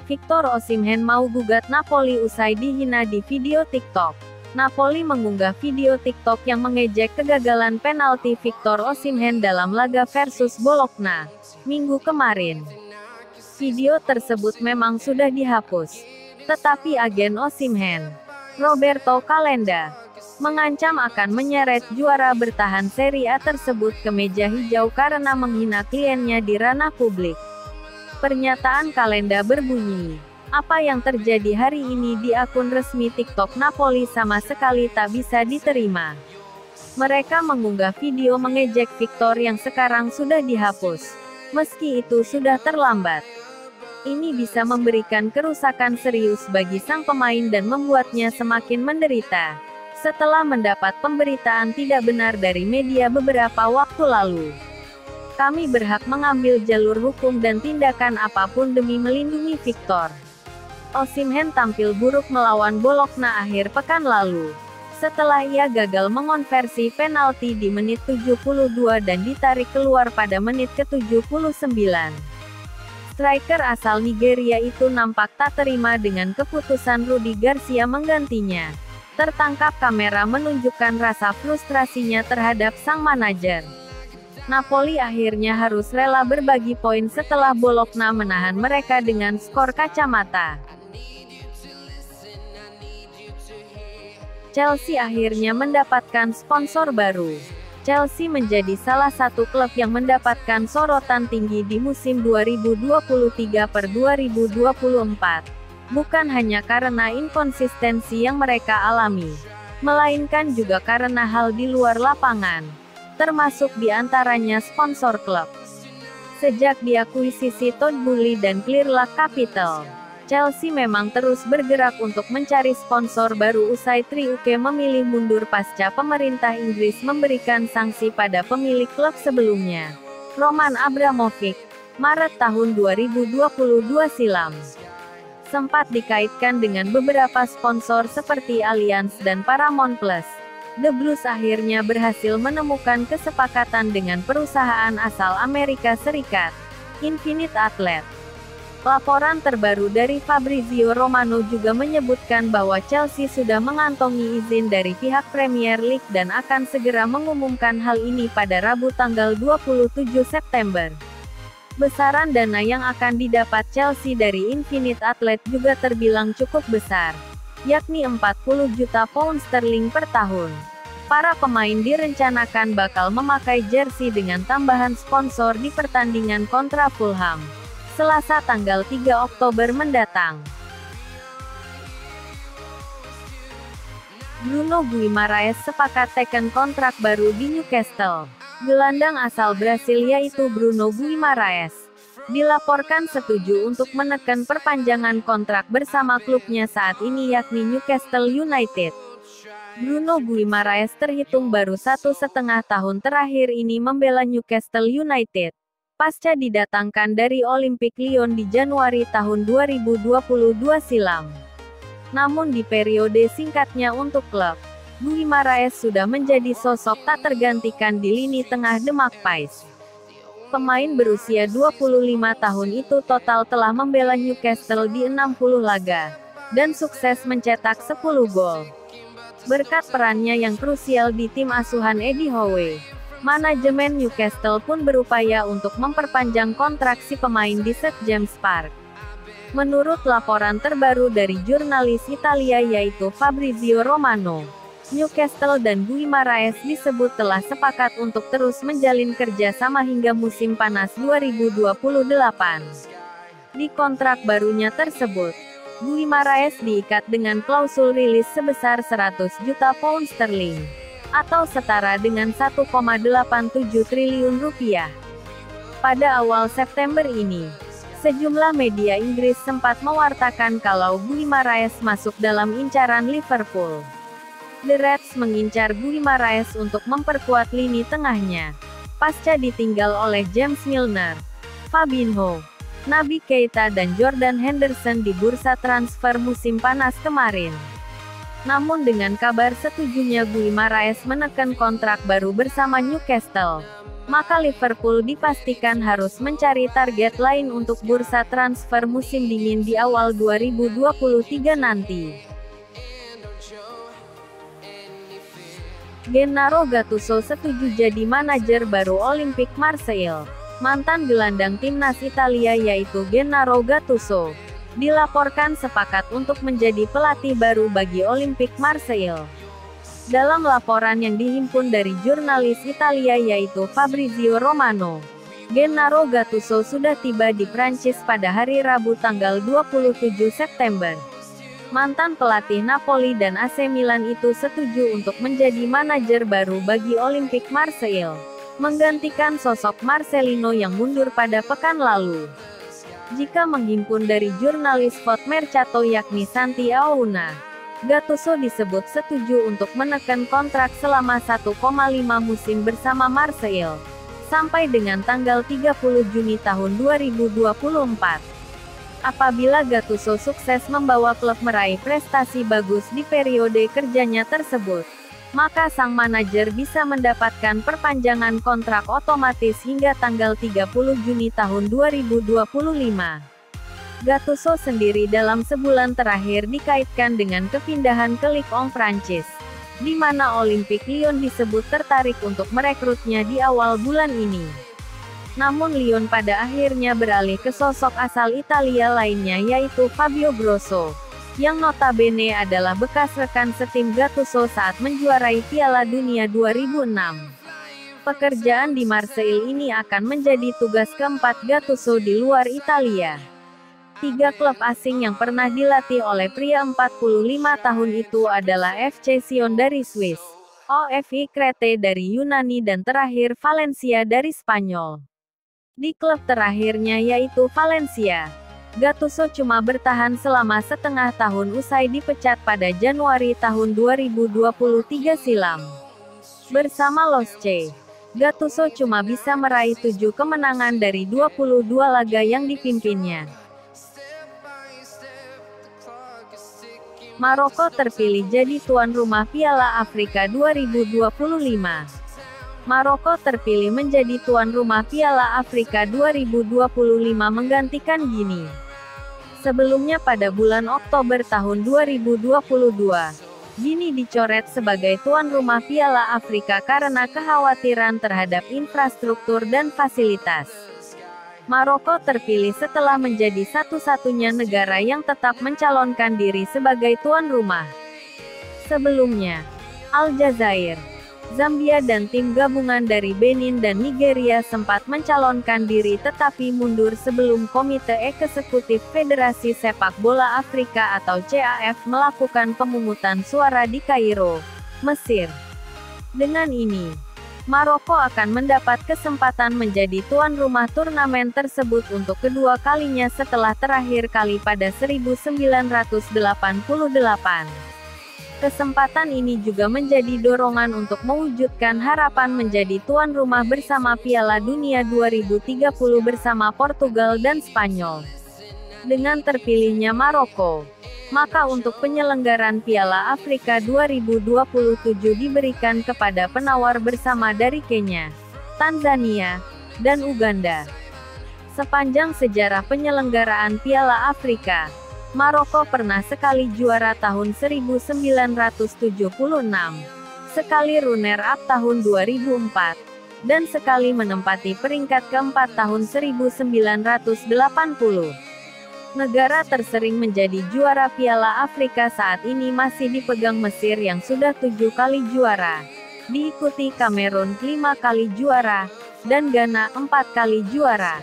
Victor Osimhen mau gugat Napoli usai dihina di video TikTok. Napoli mengunggah video TikTok yang mengejek kegagalan penalti Victor Osimhen dalam laga versus Bologna, Minggu kemarin. Video tersebut memang sudah dihapus. Tetapi agen Osimhen, Roberto Calenda, mengancam akan menyeret juara bertahan Serie A tersebut ke meja hijau karena menghina kliennya di ranah publik. Pernyataan Calenda berbunyi, "Apa yang terjadi hari ini di akun resmi TikTok Napoli sama sekali tak bisa diterima." Mereka mengunggah video mengejek Victor yang sekarang sudah dihapus. Meski itu sudah terlambat. Ini bisa memberikan kerusakan serius bagi sang pemain dan membuatnya semakin menderita. Setelah mendapat pemberitaan tidak benar dari media beberapa waktu lalu, kami berhak mengambil jalur hukum dan tindakan apapun demi melindungi Victor. Osimhen tampil buruk melawan Bologna akhir pekan lalu, setelah ia gagal mengonversi penalti di menit 72 dan ditarik keluar pada menit ke-79. Striker asal Nigeria itu nampak tak terima dengan keputusan Rudi Garcia menggantinya. Tertangkap kamera menunjukkan rasa frustrasinya terhadap sang manajer. Napoli akhirnya harus rela berbagi poin setelah Bologna menahan mereka dengan skor kacamata. Chelsea akhirnya mendapatkan sponsor baru. Chelsea menjadi salah satu klub yang mendapatkan sorotan tinggi di musim 2023/2024. Bukan hanya karena inkonsistensi yang mereka alami, melainkan juga karena hal di luar lapangan, termasuk di antaranya sponsor klub. Sejak diakuisisi Todd Boehly dan Clearlake Capital, Chelsea memang terus bergerak untuk mencari sponsor baru usai Triuke memilih mundur pasca pemerintah Inggris memberikan sanksi pada pemilik klub sebelumnya, Roman Abramovich, Maret tahun 2022 silam. Sempat dikaitkan dengan beberapa sponsor seperti Allianz dan Paramount Plus. The Blues akhirnya berhasil menemukan kesepakatan dengan perusahaan asal Amerika Serikat, Infinite Athlete. Laporan terbaru dari Fabrizio Romano juga menyebutkan bahwa Chelsea sudah mengantongi izin dari pihak Premier League dan akan segera mengumumkan hal ini pada Rabu tanggal 27 September. Besaran dana yang akan didapat Chelsea dari Infinite Athlete juga terbilang cukup besar, yakni 40 juta pound sterling per tahun. Para pemain direncanakan bakal memakai jersey dengan tambahan sponsor di pertandingan kontra Fulham, Selasa tanggal 3 Oktober mendatang. Bruno Guimaraes sepakat teken kontrak baru di Newcastle. Gelandang asal Brasil yaitu Bruno Guimaraes dilaporkan setuju untuk menekan perpanjangan kontrak bersama klubnya saat ini yakni Newcastle United. Bruno Guimaraes terhitung baru 1,5 tahun terakhir ini membela Newcastle United, pasca didatangkan dari Olympique Lyon di Januari tahun 2022 silam. Namun di periode singkatnya untuk klub, Guimaraes sudah menjadi sosok tak tergantikan di lini tengah The Magpies. Pemain berusia 25 tahun itu total telah membela Newcastle di 60 laga, dan sukses mencetak 10 gol. Berkat perannya yang krusial di tim asuhan Eddie Howe, manajemen Newcastle pun berupaya untuk memperpanjang kontrak si pemain di St James Park. Menurut laporan terbaru dari jurnalis Italia yaitu Fabrizio Romano, Newcastle dan Guimaraes disebut telah sepakat untuk terus menjalin kerja sama hingga musim panas 2028. Di kontrak barunya tersebut, Guimaraes diikat dengan klausul rilis sebesar 100 juta pound sterling, atau setara dengan 1,87 triliun rupiah. Pada awal September ini, sejumlah media Inggris sempat mewartakan kalau Guimaraes masuk dalam incaran Liverpool. The Reds mengincar Guimaraes untuk memperkuat lini tengahnya, pasca ditinggal oleh James Milner, Fabinho, Naby Keita dan Jordan Henderson di bursa transfer musim panas kemarin. Namun dengan kabar setujunya Guimaraes menekan kontrak baru bersama Newcastle, maka Liverpool dipastikan harus mencari target lain untuk bursa transfer musim dingin di awal 2023 nanti. Gennaro Gattuso setuju jadi manajer baru Olympique Marseille. Mantan gelandang timnas Italia yaitu Gennaro Gattuso dilaporkan sepakat untuk menjadi pelatih baru bagi Olympique Marseille. Dalam laporan yang dihimpun dari jurnalis Italia yaitu Fabrizio Romano, Gennaro Gattuso sudah tiba di Prancis pada hari Rabu tanggal 27 September. Mantan pelatih Napoli dan AC Milan itu setuju untuk menjadi manajer baru bagi Olympique Marseille, menggantikan sosok Marcelino yang mundur pada pekan lalu. Jika menghimpun dari jurnalis Foot Mercato yakni Santi Aouna, Gattuso disebut setuju untuk menekan kontrak selama 1,5 musim bersama Marseille, sampai dengan tanggal 30 Juni tahun 2024. Apabila Gattuso sukses membawa klub meraih prestasi bagus di periode kerjanya tersebut, maka sang manajer bisa mendapatkan perpanjangan kontrak otomatis hingga tanggal 30 Juni tahun 2025. Gattuso sendiri dalam sebulan terakhir dikaitkan dengan kepindahan ke Ligue 1 Prancis, di mana Olympique Lyon disebut tertarik untuk merekrutnya di awal bulan ini. Namun Lyon pada akhirnya beralih ke sosok asal Italia lainnya yaitu Fabio Grosso, yang notabene adalah bekas rekan setim Gattuso saat menjuarai Piala Dunia 2006. Pekerjaan di Marseille ini akan menjadi tugas keempat Gattuso di luar Italia. 3 klub asing yang pernah dilatih oleh pria 45 tahun itu adalah FC Sion dari Swiss, OFI Crete dari Yunani dan terakhir Valencia dari Spanyol. Di klub terakhirnya yaitu Valencia, Gattuso cuma bertahan selama setengah tahun usai dipecat pada Januari tahun 2023 silam. Bersama Los C, Gattuso cuma bisa meraih 7 kemenangan dari 22 laga yang dipimpinnya. Maroko terpilih jadi tuan rumah Piala Afrika 2025. Maroko terpilih menjadi tuan rumah Piala Afrika 2025 menggantikan Gini. Sebelumnya pada bulan Oktober tahun 2022, Gini dicoret sebagai tuan rumah Piala Afrika karena kekhawatiran terhadap infrastruktur dan fasilitas. Maroko terpilih setelah menjadi satu-satunya negara yang tetap mencalonkan diri sebagai tuan rumah. Sebelumnya, Aljazair, Zambia dan tim gabungan dari Benin dan Nigeria sempat mencalonkan diri tetapi mundur sebelum Komite Eksekutif Federasi Sepak Bola Afrika atau CAF melakukan pemungutan suara di Kairo, Mesir. Dengan ini, Maroko akan mendapat kesempatan menjadi tuan rumah turnamen tersebut untuk kedua kalinya setelah terakhir kali pada 1988. Kesempatan ini juga menjadi dorongan untuk mewujudkan harapan menjadi tuan rumah bersama Piala Dunia 2030 bersama Portugal dan Spanyol. Dengan terpilihnya Maroko, maka untuk penyelenggaran Piala Afrika 2027 diberikan kepada penawar bersama dari Kenya, Tanzania, dan Uganda. Sepanjang sejarah penyelenggaraan Piala Afrika, Maroko pernah sekali juara tahun 1976, sekali runner-up tahun 2004, dan sekali menempati peringkat keempat tahun 1980. Negara tersering menjadi juara Piala Afrika saat ini masih dipegang Mesir yang sudah 7 kali juara, diikuti Kamerun 5 kali juara, dan Ghana 4 kali juara.